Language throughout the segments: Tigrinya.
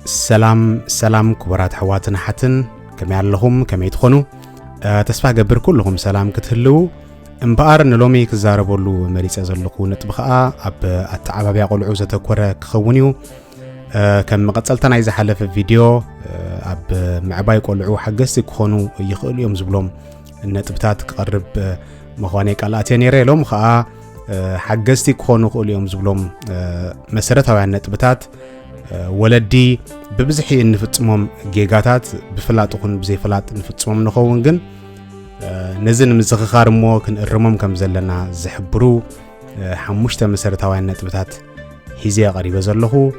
سلام كبرات حواتنا حتن كما يعلهم كما يدخنوا تسفى قبر كلهم سلام كتهلو امبار نلومي كزاربولو مريس ازلقو نتبخاء اب التعباب يقول عوزة كورا كخونيو كم قتلتنا إذا حلف الفيديو اب معباي يقولعو حقستي كخونو يخلو يوم زبلوم النتبتات قرب مخواني قالاتين يريلوم خاء حقستي كخونو يخلو يوم زبلوم مسارتها عن النتبتات ولدي ببزحي نفتصمم جيجاتات بفلات وكن بزي فلات نفتصمم نخون جن نزن مزخخار مو كن الرمم كم زلنا زحبرو حمشت مسارتها عن النتبتات هزي قريبة زلخو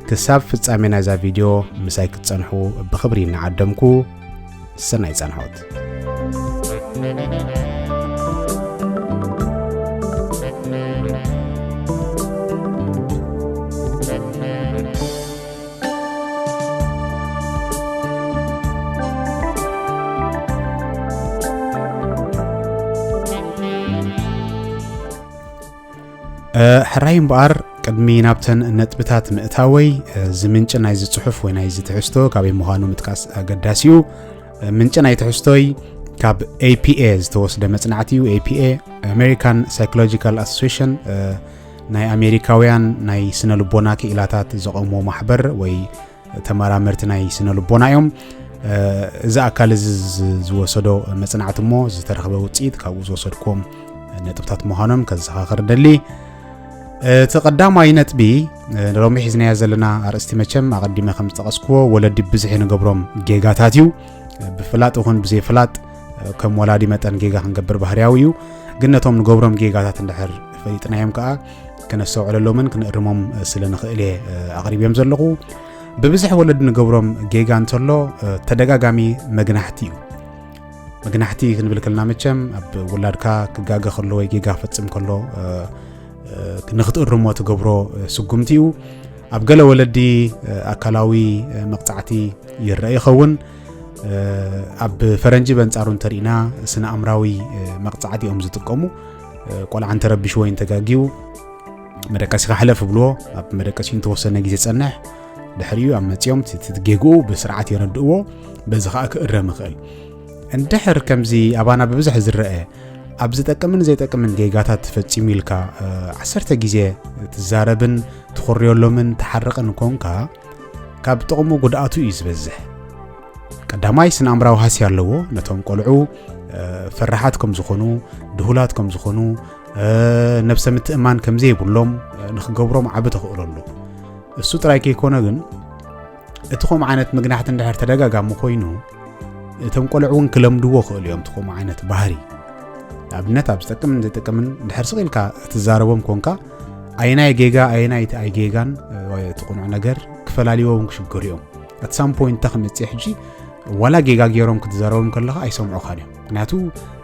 كساب فتصامنا ذا فيديو مسايك تصنحو بخبري نعدمكو السنة يتصنحوت حرايم بار قدمي نابتن النتبتات مئتاوي زمنچ ناي زصحف وي ناي زتحستو كابي مخانو متقاس اقداسيو منچ ناي تحستوي كاب APA توسد مصنعتيو APA American Psychological Association ناي امريكاويان ناي سنلبونا كيلاتات زقمو محبر وي تمرامرت ناي سنلبونا يوم اذا اكل زوسدو مصنعتمو زترخبو وصيت كابو زوسدكم نتبتات مخانم كزخاخر دلي تقدم نتبي لو حزنا يزلنا ارستي مچم اقدمه خمس تقسكو ولدي بزحي نغبرم جيجاتاتيو بفلات وخن بزي فلات كم ولادي متن جيجا هنغبر بحرياويو غنتهم نغبرم جيجاتات اندحر فيطنا يم كا كنسو عللومن كنرمم سلنخيله اقريب يم زلخو ببزح ولد نغبرم جيجا انتلو تدغاغامي مغنحتي كنبلكلنا مچم اب ولادكا كغاغا خلو جيجا فصم كلو نختقرمو تغبرو سغمتيو ابغلا ولدي اكلاوي مقطعتي يرأي يخون اب فرنجي بنصارون ترينا سنا امراوي مقطعتي ام زتقمو قول عن تربش وين تغاغيو مدقاسي حلف بلو اب مدقاسين توسنه غيزه صنح دحريو امصيوم تتغيغو بسرعه يردو بزخا كرم خل اندحر كمزي ابانا ببزح زرأ ابز تقمن زي تقمن جيجاتات تفصيم يلكا 10 غيزه تزاربن تخريولومن تحرقن كونكا كاب طقمو غداتو يزبزح قداماي سنامراو حاس يالو نتوم قلعو فرحاتكم زخونو دهولاتكم زخونو نفس متأمان كم زي بولوم نخغبروم عبد تخوللو السو ترايكي كونا غن اتخوم عينت مغناحت اندحر تدغاغامو خوينو اتم قلعون كلمدو خول يوم تخوم عينت بحري ابنت ابستقم زي تقمن دحر سقيلكا تزاربوم كونكا ايناي جيجا ايناي اي جيجان ወይ تقنع ነገር كفلاليوم كشغريوم at some point تخمص يحجي ولا جيجا غيروم كتزاربوم كلها ايسمعو خاليم ምክንያቱ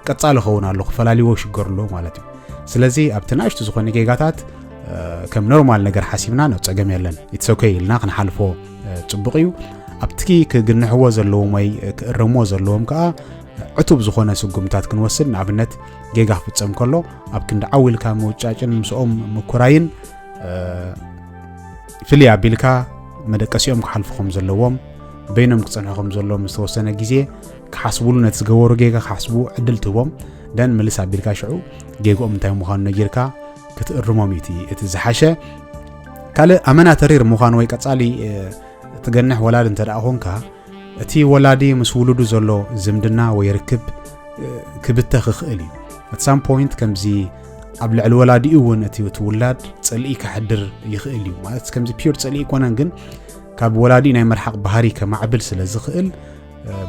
ቀጻለ ሆናሉ كفلاليو ሽገርሎ ማለት ነው ስለዚህ ኣብትናሽቱ ዝኾነ ጌጋታት ከም ኖርማል ነገር ሓሲብና ነው ጸገም ያለን it's okay ኢልና ክንሓልፎ ጽቡቅ እዩ ኣብትኪ ክግንሕዎ ዘለዎም ወይ ክረሞ ዘለዎም ከኣ عتوب زخونة سجمتات كنوصل نعبنت جيجا فتصم كله أبكن دعويل كموجاجن مسؤوم مكراين فيلي عبيلكا مدكاسيوم كحلفهم زلوهم بينهم كصنعهم زلوهم مستوسنا جزية كحسبولنا تزجورو جيجا كحسبو عدلتهم دان ملس عبيلكا شعو جيجو أمتهم مخان نجيركا كتقرماميتي اتزحشة كله أمانة ترير مخان ويكتصالي تجنح ولاد انت دعوهنكا اتي ولادي مسولودو زلو زمدنا ويركب كبته خخالي at some point كمزي ابلع الولادي اون اتي وتولاد صلي كحدر يخالي مالت كمزي بيور صلي كونن كن كاب ولادي ناي مرحق بهاري كمعبل سلازخال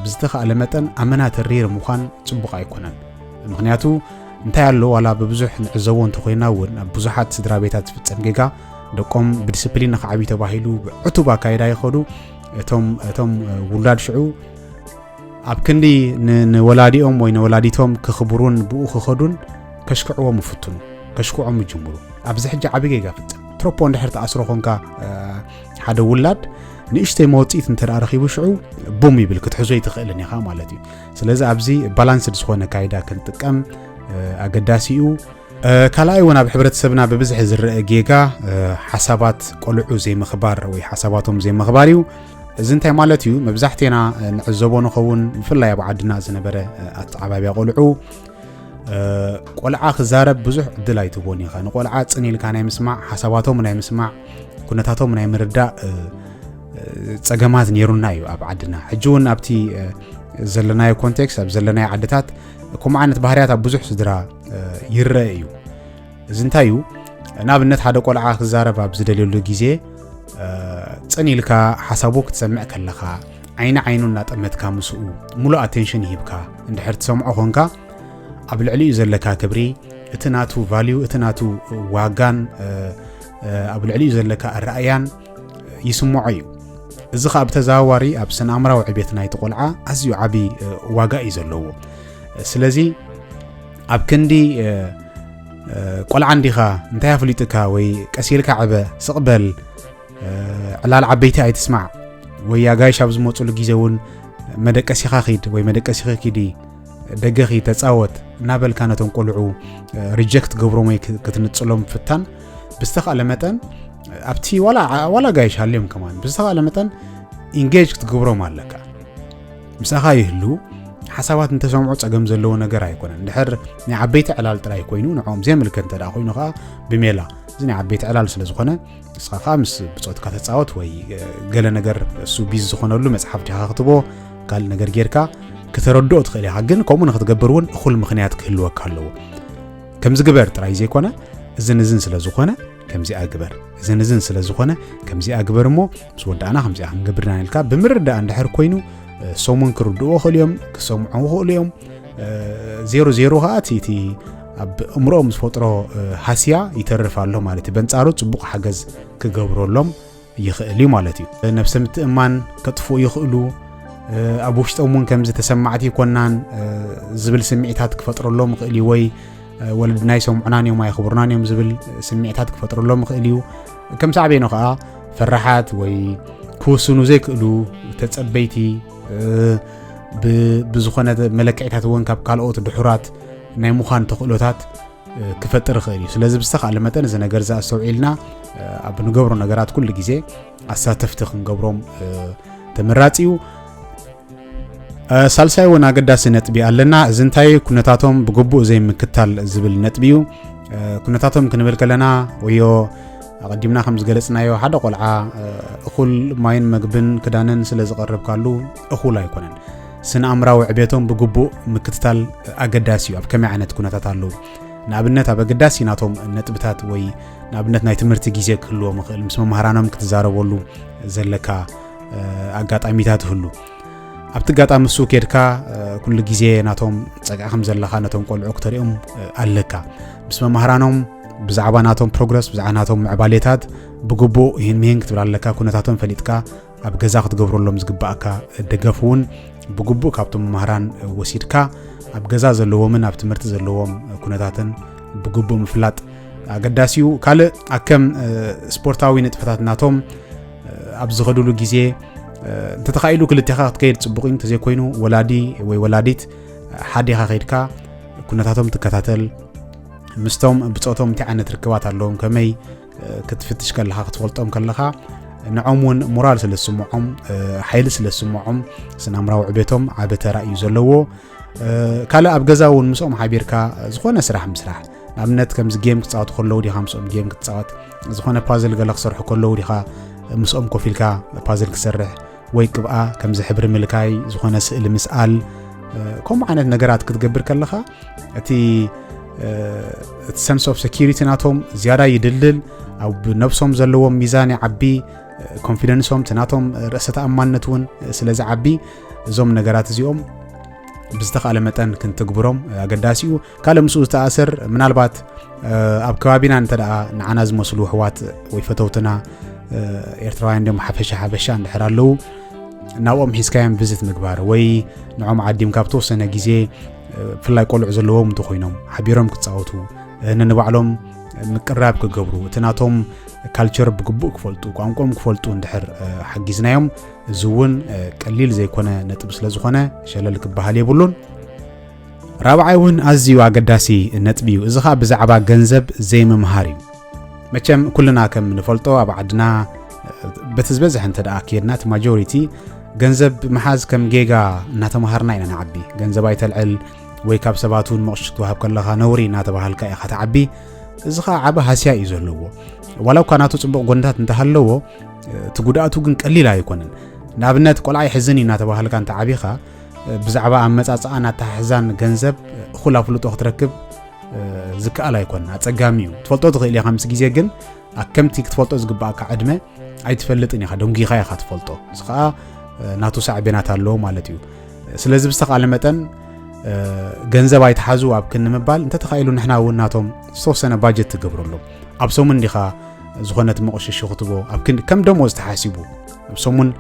بزتخ على متن امنا ترير مخان صبق ايكونن مخنياتو انت يالو ولا ببزح نعزون تخوينا ون بزحات سدرا بيتات فصم جيجا دقوم بديسيبلين خعبي تباهيلو عتوبا كايدا يخدو اتم ولاد شعو ابكندي نولاديهم وين ولاديتهم كخبرون بو خخدون كشكعوا مفتنو كشكعوا مجمرو ابزحج عبيغا يغفت تروبون دحر تاسرو خونكا حدا ولاد نيشتي موصيت انت رخيبو شعو بوم يبل كتحزوي تخيلني خا مالتي سلازي ابزي بالانس دسخونه كايدا كنتقم اقداسيو كلاي ونا بحبرت سبنا ببزح زرق جيجا حسابات قلعو زي مخبار وي حساباتهم زي مخباريو زنتاي مالتيو مبزحتنا نعزبو نخون بفلاي ابو عدنا زنبره اتعبابيا قلعو ቆልዓ ክዛረብ ብዙሕ እድል ኣይትቦን ኢኻ ንቆልዓ ጽኒልካ ናይ ምስማዕ ሓሳባቶም ናይ ምስማዕ ኩነታቶም ናይ ምርዳእ ጸገማት ነይሩና እዩ ኣብ ዓድና ሕጂ እውን ኣብቲ ዘለናዮ ኮንቴክስት ኣብ ዘለናዮ ዓድታት ከምኡ ዓይነት ባህርያት ኣብ ብዙሕ ስድራ ይርአ እዩ እዚ እንታይ እዩ ንኣብነት ሓደ ቆልዓ ክዛረብ ኣብ ዝደልየሉ ግዜ ጽኒልካ ሓሳቡ ክትሰምዕ ከለኻ ዓይኑ እናጠመትካ ምስኡ ሙሉእ ኣቴንሽን ይሂብካ እንድሕር ትሰምዖ ኮንካ ኣብ ልዕሊኡ ዘለካ ክብሪ እቲ ናቱ ቫልዩ እቲ ናቱ ዋጋን ኣብ ልዕሊኡ ዘለካ ራእያን ይስምዖ እዩ እዚ ኸ ኣብ ተዛዋሪ ኣብ ስነኣምራዊ ዕቤት ናይቲ ቆልዓ ኣዝዩ ዓቢ ዋጋ እዩ ዘለዎ ስለዚ ኣብ ክንዲ ቆልዓ እንዲኻ እንታይ ኣፍሊጥካ ወይ ቀሲልካ ዕበ ስቕበል ዕላል ዓበይቲ ኣይትስማዕ ወይ ያጋይሽ ኣብ ዝመፁሉ ግዜ እውን መደቀሲኻ ኺድ ወይ መደቀሲኺ ኺዲ ደገኺ ተጻወት እናበልካ ነቶም ቆልዑ ሪጀክት ገብሮም ወይ ክትንጽሎም ፍታን ብዝተኻለ መጠን ኣብቲ ዋላ ጋይሽ ሃልዮም ከማን ብዝተኻለ መጠን ኢንጌጅ ክትገብሮም ኣለካ ምሳኻ ይህሉ ሓሳባት እንተሰምዑ ጸገም ዘለዎ ነገር ኣይኮነን እንድሕር ናይ ዓበይቲ ዕላል ጥራይ ኮይኑ ንዖም ዘምልክት እንተዳ ኮይኑ ኸ ብሜላ እዚ ናይ ዓበይቲ ዕላል ስለ ዝኾነ ንስኻ ኸ ምስ ብጾትካ ተጻወት ወይ ገለ ነገር እሱ ቢዝ ዝኾነሉ መጽሓፍ ዲኻ ክትቦ ካልእ ነገር ጌርካ ከተረድኦ ትኽእል ኢኻ ግን ከምኡ ንኽትገብር እውን እኹል ምኽንያት ክህልወካ ኣለዎ ከምዚ ግበር ጥራይ ዘይኮነ እዝን ስለ ዝኾነ ከምዚ ኣግበር እዝን ስለ ዝኾነ ከምዚ ኣግበር እሞ ምስ ወዳእና ከምዚ ክንገብርና ኢልካ ብምርዳእ እንድሕር ኮይኑ ሰሙን ክርድኦ ኽእልዮም ክሰምዑ ኽእሉ እዮም 00 ኸኣ እቲ ኣብ እምሮኦም ዝፈጥሮ ሃስያ ይተርፍ ኣሎ ማለት እዩ በንጻሩ ጽቡቕ ሓገዝ ክገብረሎም ይኽእል እዩ ማለት እዩ ነፍሲ ምትእማን ከጥፍኡ ይኽእሉ ኣብ ውሽጦም እውን ከምዚ ተሰማዕቲ ኮናን ዝብል ስምዒታት ክፈጥረሎም ይኽእል ወይ ወለድና ይሰምዑናን እዮም ኣይኽብሩናን እዮም ዝብል ስምዒታት ክፈጥረሎም ይኽእል እዩ ከም ሳዕቤኖ ኸኣ ፈራሓት ወይ ክውስኑ ዘይክእሉ ተጸበይቲ ብዝኾነ መለክዒታት እውን ካብ ካልኦት ድሑራት ናይ ምዃን ተኽእሎታት ክፈጥር ይኽእል እዩ ስለዚ ብዝተኻለ መጠን እዚ ነገር ዘኣስተውዒልና ኣብ ንገብሮ ነገራት ኩሉ ግዜ ኣሳተፍቲ ክንገብሮም ተመራፂ እዩ ሳልሳይ እውን ኣገዳሲ ነጥቢ ኣለና እዚ እንታይ ኩነታቶም ብግቡእ ዘይምክታል ዝብል ነጥቢ እዩ ኩነታቶም ክንብል ከለና ወዮ ኣቐዲምና ከም ዝገለጽናዮ ሓደ ቆልዓ እኹል ማይን መግብን ክዳንን ስለ ዝቐርብካሉ እኹል ኣይኮነን ስነኣምራዊ ዕቤቶም ብግቡእ ምክትታል ኣገዳሲ እዩ ኣብ ከመይ ዓይነት ኩነታት ኣለዉ ንኣብነት ኣብ ኣገዳሲ ናቶም ነጥብታት ወይ ንኣብነት ናይ ትምህርቲ ግዜ ክህልዎም ይኽእል ምስ መምሃራኖም ክትዛረበሉ ዘለካ ኣጋጣሚታት ይህሉ ኣብቲ ጋጣሚ እሱ ኬድካ ኩሉ ግዜ ናቶም ጸጋዕ ከም ዘለኻ ነቶም ቆልዑ ክተሪኦም ኣለካ ምስ መምሃራኖም ብዛዕባ ናቶም ፕሮግረስ ብዛዕባ ናቶም ምዕባሌታት ብግቡእ ይህን ክትብል ኣለካ ኩነታቶም ፈሊጥካ ኣብ ገዛ ክትገብረሎም ዝግባእካ ደገፍ እውን ብግቡእ ካብቶም መምሃራን ወሲድካ ኣብ ገዛ ዘለዎምን ኣብ ትምህርቲ ዘለዎም ኩነታትን ብግቡእ ምፍላጥ ኣገዳሲ እዩ ካልእ ኣከም ስፖርታዊ ንጥፈታት ናቶም ኣብ ዝኸድሉ ግዜ እንተተኻኢሉ ክልቲኻ ክትከይድ ጽቡቕ እዩ እንተዘይኮይኑ ወላዲ ወይ ወላዲት ሓዲኻ ኸይድካ ኩነታቶም ትከታተል ምስቶም ብጾቶም እንታይ ዓይነት ርክባት ኣለዎም ከመይ ክትፍትሽ ከለኻ ክትፈልጦም ከለኻ ንዖም እውን ሞራል ስለ ዝስምዖም ሓይሊ ስለ ዝስምዖም ስነኣምራዊ ዕቤቶም ዓበ ተራ እዩ ዘለዎ ካልእ ኣብ ገዛ እውን ምስኦም ሓቢርካ ዝኾነ ስራሕ ምስራሕ ንኣብነት ከምዚ ጌም ክትፃወቱ ከለዉ ዲኻ ምስኦም ጌም ክትፃወት ዝኾነ ፓዝል ገለ ክሰርሑ ከለዉ ዲኻ ምስኦም ኮፍ ኢልካ ፓዝል ክሰርሕ ወይ ቅብኣ ከምዚ ሕብሪ ምልካይ ዝኾነ ስእሊ ምስኣል ከምኡ ዓይነት ነገራት ክትገብር ከለኻ እቲ sense of security ናቶም ዝያዳ ይድልል ኣብ ነፍሶም ዘለዎም ሚዛን ይዓቢ ኮንፊደንሶም ናቶም ርእሰ ተኣማንነት እውን ስለዚ ዓቢ እዞም ነገራት እዚኦም ብዝተኻለ መጠን ክንትግብሮም ኣገዳሲ እዩ ካልእ ምስኡ ዝተኣስር ምናልባት ኣብ ከባቢና እንተደኣ ንዓና ዝመስሉ ኣሕዋት ወይ ፈተውትና ኤርትራውያን ደሞ ሓፈሻ እንድሕር ኣለዉ ናብኦም ሒዝካዮም ቪዚት ምግባር ወይ ንዖም ዓዲምካ ብተወሰነ ግዜ ፍላይ ቆልዑ ዘለዎም እንተኾይኖም ሓቢሮም ክትፃወቱ ነንባዕሎም ምቅራብ ክገብሩ እቲ ናቶም ካልቸር ብግቡእ ክፈልጡ ቋንቋም ክፈልጡ እንድሕር ሓጊዝናዮም እዚ እውን ቀሊል ዘይኮነ ነጥብ ስለ ዝኾነ ሸለል ክበሃል የብሉን ራብዓይ እውን ኣዝዩ ኣገዳሲ ነጥቢ እዩ እዚ ኸ ብዛዕባ ገንዘብ ዘይምምሃር እዩ መቸም ኩልና ከም ንፈልጦ ኣብ ዓድና بتزبزح انت دا كيدنا ماجوريتي ገንዘብ መሓዝ ከም ጌጋ እናተማሃርና ኢና ንዓቢ ገንዘብ ኣይተልዕል ወይ ካብ ሰባቱን መቕሽት ወሃብ ከለኻ ነውሪ እናተባሃልካ ኢኻ ተዓቢ እዚ ኸ ዓበ ሃስያ እዩ ዘለዎ ዋላው ካናቱ ጽቡቕ ጎንታት እንተሃለዎ ትጉዳቱ ግን ቀሊል ኣይኮነን ንኣብነት ቆልዓይ ሕዝን እናተባሃልካ እንተ ዓቢኻ ብዛዕባ ኣመጻጽኣ ናተሓዛን ገንዘብ እኹል ኣፍልጦ ክትረክብ ዝከኣል ኣይኮነን ኣጸጋሚ እዩ ትፈልጦ ትኽእል ኢኻ ምስ ግዜ ግን ኣከምቲ ክትፈልጦ ዝግባእካ ዕድመ ኣይትፈልጥን ኢኻ ደንጊኻ ኢኻ ትፈልጦ እዚ ኸኣ ናቱ ሳዕቤናት ኣለዎ ማለት እዩ ስለዚ ብዝተኻለ መጠን ገንዘብ ኣይተሓዙ ኣብ ክንምባል እንተ ተኻኢሉ ንሕና እውን ናቶም ዝተወሰነ ባጀት ትገብረሎም ኣብ ሰሙን ዲኻ ዝኾነት መቆሸሽ ክትቦ ኣብ ከም ደሞዝ ተሓሲቡ ኣብ ሰሙን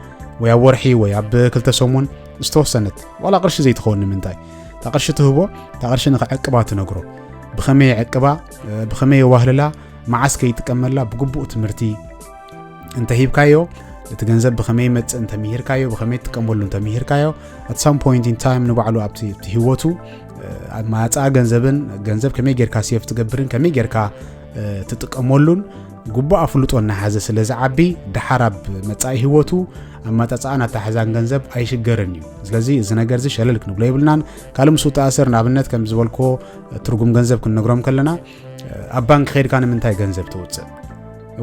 ወይ ኣብ ወርሒ ወይ ኣብ ክልተ ሰሙን ዝተወሰነት ዋላ ቅርሺ ዘይትኸውን ንምንታይ ታ ቅርሺ ትህቦ ታ ቅርሺ ንኽዕቅባ ትነግሮ ብኸመይ ዕቅባ ብኸመይ ዋህልላ መዓስ ከይጥቀመላ ብግቡእ ትምህርቲ እንተ ሂብካዮ እቲ ገንዘብ ብኸመይ መጽእ እንተ ምሂርካዮ ብኸመይ ትጥቀመሉ እንተ ምሂርካዮ at some point in time ንባዕሉ ኣብቲ ህይወቱ ኣብ ማጻ ገንዘብ ከመይ ጌርካ ሴፍ ትገብርን ከመይ ጌርካ ትጥቀመሉን ጉቡእ ኣፍልጦ እናሓዘ ስለዝዓቢ ድሓራብ መጻኢ ህይወቱ ኣብ ማጣጻእና ተሓዛን ገንዘብ ኣይሽገርን እዩ ስለዚ እዚ ነገር እዚ ሸለል ክንብሎ ይብልናን ካልእ ምስ ተኣሰር ንኣብነት ከም ዝበልኮ ትርጉም ገንዘብ ክንነግሮም ከለና ኣብ ባንክ ኸይድካ ንምንታይ ገንዘብ ተውፅእ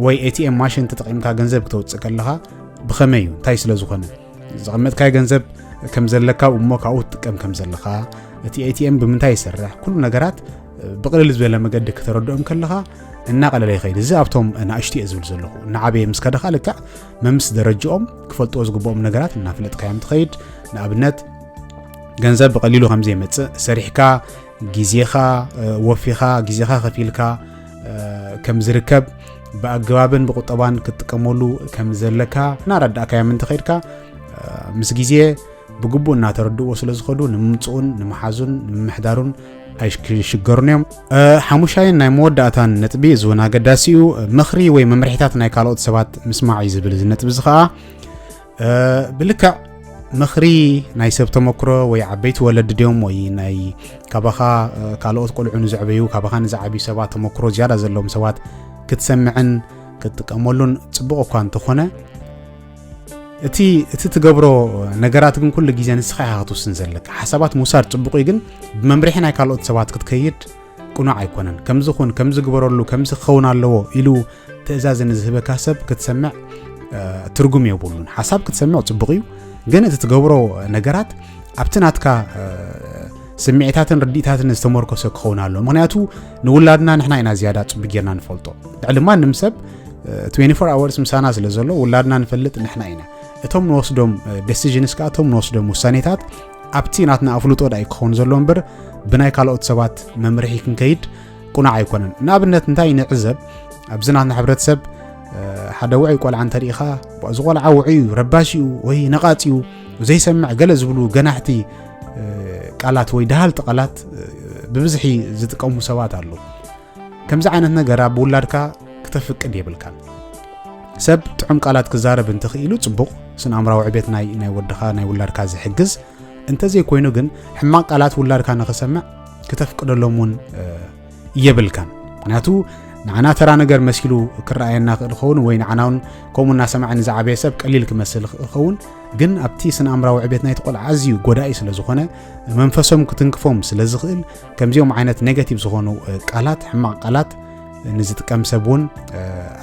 ወይ ATM ማሽን ተጠቂምካ ገንዘብ ክትወፅእ ከለኻ ብኸመይ እዩ እንታይ ስለ ዝኾነ ዝቕመጥካይ ገንዘብ ከም ዘለካ እሞ ካብኡ ትጥቀም ከም ዘለኻ እቲ ATM ብምንታይ ይሰርሕ ኩሉ ነገራት ብቕልል ዝበለ መገዲ ክትረድኦም ከለኻ እናቐለለ ይኸይድ እዚ ኣብቶም ንኣሽቱ እየ ዝብል ዘለኹ ንዓበየ ምስ ከደኻ ልክዕ መምስ ደረጅኦም ክፈልጥዎ ዝግብኦም ነገራት እናፍለጥካ እዮም ትኸይድ ንኣብነት ገንዘብ ብቐሊሉ ከም ዘይመጽእ ሰሪሕካ ጊዜኻ ወፊኻ ጊዜኻ ከፊልካ ከም ዝርከብ በአግባብን በቁጠባን ክትቀመሉ ከም ዘለካ ናረዳካ ያምን ተኸይድካ ምስ ጊዜ ብግቡእ እናተረድዎ ስለዝኸዱ ንምምጽኡን ንምሓዙን ንምሕዳሩን ኣይሽገሩን ሓሙሻይን ናይ መወዳእታን ነጥቢ ዝውና ገዳሲኡ ምኽሪ ወይ መምርሒታት ናይ ካልኦት ሰባት ምስማዕ እዩ ዝብል ነጥቢ እዚ ኸኣ ብልክዕ ምኽሪ ናይ ሰብ ተመክሮ ወይ ዓበይቲ ወለዲ ድዮም ወይ ናይ ካባኻ ካልኦት ቆልዑ ንዝዕበዩ ካባኻ ንዝዓብዩ ሰባት ተመክሮ ዝያዳ ዘለዎም ሰባት ክትሰምዕን ክትጥቀመሉን ጽቡቕ እኳ እንተኾነ እቲ ትገብሮ ነገራት ግን ኩሉ ግዜ ንስኻ ኢኻ ክትውስን ዘለካ ሓሳባት ምውሳድ ጽቡቕ እዩ ግን ብመምርሒ ናይ ካልኦት ሰባት ክትከይድ ቁኑዕ ኣይኮነን ከምዚ ኹን ከምዚ ግበረሉ ከምዚ ክኸውን ኣለዎ ኢሉ ትእዛዝ ንዝህበካ ሰብ ክትሰምዕ ትርጉም የብሉን ሓሳብ ክትሰምዕ ጽቡቕ እዩ ግን እቲ ትገብሮ ነገራት ኣብቲ ናትካ ስምዒታትን ርዲእታትን ዝተመርኮሰ ክኸውን ኣሎ ምክንያቱ ንውላድና ንሕና ኢና ዝያዳ ጽቡቕ ጌርና ንፈልጦ ልዕሊ ማንም ሰብ 24 hours ምሳና ስለ ዘሎ ውላድና ንፈልጥ ንሕና ኢና እቶም ንወስዶም ዲሲዥንስ ካ እቶም ንወስዶም ውሳኔታት ኣብቲ ናትና ኣፍልጦ ዳይ ክኸውን ዘሎ እምበር ብናይ ካልኦት ሰባት መምርሒ ክንከይድ ቁኑዕ ኣይኮነን ንኣብነት እንታይ ንዕዘብ ኣብ ዝናትና ሕብረተሰብ ሓደ ውዑይ ቆልዓ እንተሪኢኻ እዚ ቆልዓ ውዑይ ረባሺ ወይ ነቓጺ ዘይሰምዕ ገለ ዝብሉ ገናሕቲ ቃላት ወይ ዳሃልቲ ቃላት ብብዝሒ ዝጥቀሙ ሰባት ኣለው ከምዚ ዓይነት ነገር ኣብ ውላድካ ክትፍቅድ የብልካ ሰብ ጥዑም ቃላት ክዛረብ እንትኽኢሉ ጽቡቕ ስነ ኣምራዊ ዕቤት ናይ ወድኻ ናይ ውላድካ ዝሕግዝ እንተዘይ ኮይኑ ግን ሕማቕ ቃላት ውላድካ ንኽሰምዕ ክትፍቅደሎምን የብልካን ምክንያቱ ንዓና ተራ ነገር መሲሉ ክረኣየና ክኸውን ወይ ንዓናውን ከምኡ እናሰማዕ ንዝዓበየ ሰብ ቀሊል ክመስል ክኸውን ግን ኣብቲ ስነ ኣምራዊ ዕቤት ናይቲ ቆልዓ ኣዝዩ ጎዳኢ ስለ ዝኾነ መንፈሶም ክትንክፎም ስለ ዝኽእል ከምዚኦም ዓይነት ኔጋቲቭ ዝኾኑ ቃላት ሕማቕ ቃላት ንዝጥቀም ሰብ እውን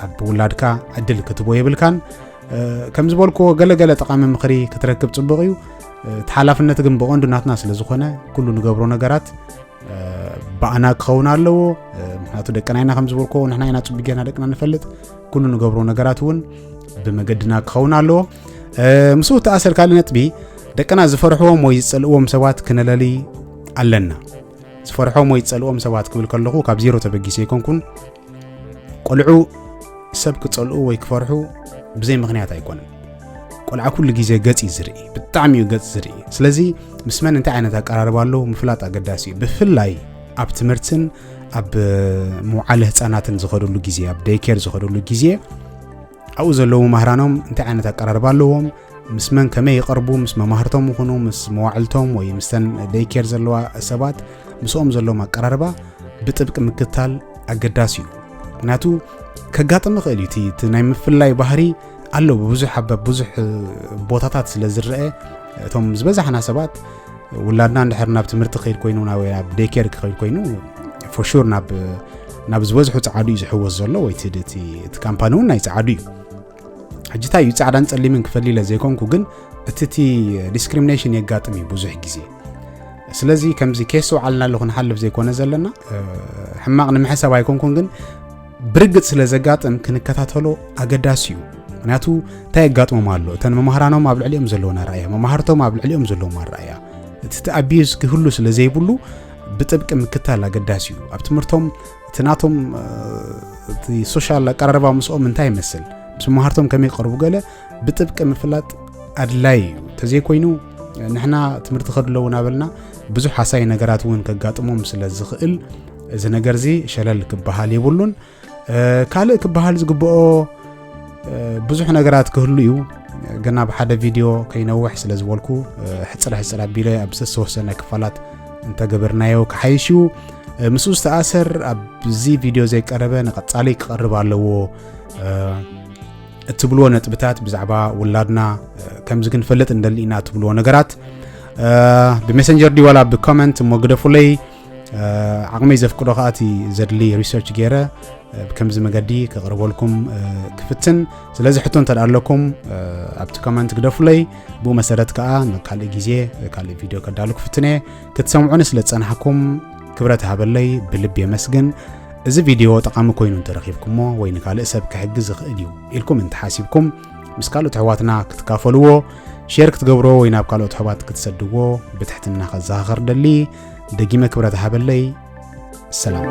ኣብ ውላድካ ዕድል ክትቦ የብልካን ከም ዝበልኮ ገለገለ ጠቃሚ ምኽሪ ክትረክብ ጽቡቕ እዩ ተሓላፍነት ግን ብቐንዱ ናትና ስለ ዝኾነ ኩሉ ንገብሮ ነገራት ባእና ክኸውን ኣለዎ ምክንያቱ ደቅና ኢና ከም ዝበልኮ ንሕና ኢና ጽቡቕ ጌርና ደቅና ንፈልጥ ኩሉ ንገብሮ ነገራት እውን ብመገድና ክኸውን ኣለዎ ምስኡ ተኣሰር ካልእ ነጥቢ ደቅና ዝፈርሕዎም ወይ ዝጸልእዎም ሰባት ክነለሊ ኣለና ዝፈርሕዎም ወይ ዝጸልእዎም ሰባት ክብል ከለኹ ካብ ዜሮ ተበጊሰ ይኮንኩን ቆልዑ ሰብ ክጸልኡ ወይ ክፈርሑ ብዘይ ምኽንያት ኣይኮነን ቆልዓ ኩሉ ግዜ ገጽ ዝርኢ ብጣዕሚ እዩ ገጽ ዝርኢ ስለዚ ምስ መን እንታይ ዓይነት ኣቀራርባ ኣለዎ ምፍላጥ ኣገዳሲ እዩ ብፍላይ ኣብ ትምህርትን ኣብ መውዓለ ህፃናትን ዝኸደሉ ግዜ ኣብ ዴይኬር ዝኸደሉ ግዜ ኣብኡ ዘለዉ መምህራኖም እንታይ ዓይነት ኣቀራርባ ኣለዎም ምስ መን ከመይ ይቐርቡ ምስ መማህርቶም ይኹኑ ምስ መዋዕልቶም ወይ ምስተን ዴይኬር ዘለዋ ሰባት ምስኦም ዘለዎም ኣቀራርባ ብጥብቂ ምክትታል ኣገዳሲ እዩ ምክንያቱ ከጋጥም ይኽእል እዩ እቲ ናይ ምፍላይ ባህሪ ኣሎ ብዙሕ ሓበብ ብዙሕ ቦታታት ስለ ዝርአ እቶም ዝበዛሕና ሰባት ውላድና እንድሕር ናብ ትምህርቲ ከይድ ኮይኑ ናብ ዴኬር ከይድ ኮይኑ for sure ናብ ዝበዝሑ ጻዓዱ እዩ ዝሕወስ ዘሎ ወይ እቲ ካምፓኒ እውን ናይ ጻዓዱ እዩ ሕጂታ እዩ ጻዕዳን ጸሊምን ክፈልለ ዘይኮንኩ ግን እቲ ዲስክሪሚኔሽን የጋጥም እዩ ብዙሕ ግዜ ስለዚ ከምዚ ኬስ ወዓልና ኣለኹ ንሓልፍ ዘይኮነ ዘለና ሕማቕ ንምሕሳብ ኣይኮንኩን ግን ብርግጽ ስለ ዘጋጥም ክንከታተሎ ኣገዳሲ እዩ ምክንያቱ እንታይ የጋጥሞም ኣሎ እተን መምሃራኖም ኣብ ልዕሊኦም ዘለውና ራእያ መምሃርቶም ኣብ ልዕሊኦም ዘለዎም ራእያ እቲ ኣቢዩዝ ክህሉ ስለ ዘይብሉ ብጥብቂ ምክታል ኣገዳሲ እዩ ኣብ ትምህርቶም እቲ ናቶም እቲ ሶሻል ኣቀራርባ ምስኦም እንታይ ይመስል ምስ መምሃርቶም ከመይ ይቀርቡ ገለ ብጥብቂ ምፍላጥ ኣድላይ እዩ ተዘይኮይኑ ንሕና ትምህርቲ ከድለው ናበልና ብዙሕ ሓሳይ ነገራት እውን ከጋጥሞም ስለ ዝኽእል እዚ ነገር እዚ ሸለል ክበሃል ይብሉን ካልእ ክበሃል ዝግብኦ ብዙሕ ነገራት ክህሉ እዩ ገና ብሓደ ቪድዮ ከይነውሕ ስለ ዝበልኩ ሕፅር ኣቢለ ኣብ ዝተወሰነ ክፋላት እንተገበርናዮ ክሓይሽ እዩ ምስኡ ዝተኣሰር ኣብዚ ቪድዮ ዘይቀረበ ንቐጻሊ ክቐርብ ኣለዎ እትብልዎ ነጥብታት ብዛዕባ ውላድና ከምዚ ክንፈልጥ እንደሊና እትብልዎ ነገራት ብሜሰንጀር ዲ ወላ ብኮመንት ሞግደፉለይ ዓቕመይ ዘፍቅዶ ኸኣቲ ዘድሊ ሪሰርች ገይረ ከምዚ መገዲ ክቕርበልኩም ክፍትን ስለዚ ሕቶ እንተዳለኩም ኣብቲ ኮመንት ግደፉለይ ብኡ መሰረት ከዓ ካልእ ግዜ ካልእ ቪድዮ ከዳሉ ክፍትነ ክትሰምዑን ስለ ጸናሕኩም ክብረት ሃበለይ ብልብ የመስግን እዚ ቪድዮ ጠቃሚ ኮይኑ እንተረኺብኩሞ ወይ ንካልእ ሰብ ክሕግዝ ዝኽእል እዩ ኢልኩም እንተሓሲብኩም ምስ ካልኦት ኣሕዋትና ክትካፈልዎ ሼር ክትገብሮ ወይ ናብ ካልኦት ኣሕዋት ክትሰድዎ ብትሕትና ከዘኻኽር ደሊ ደጊመ ክብረት ሃበለይ ሰላም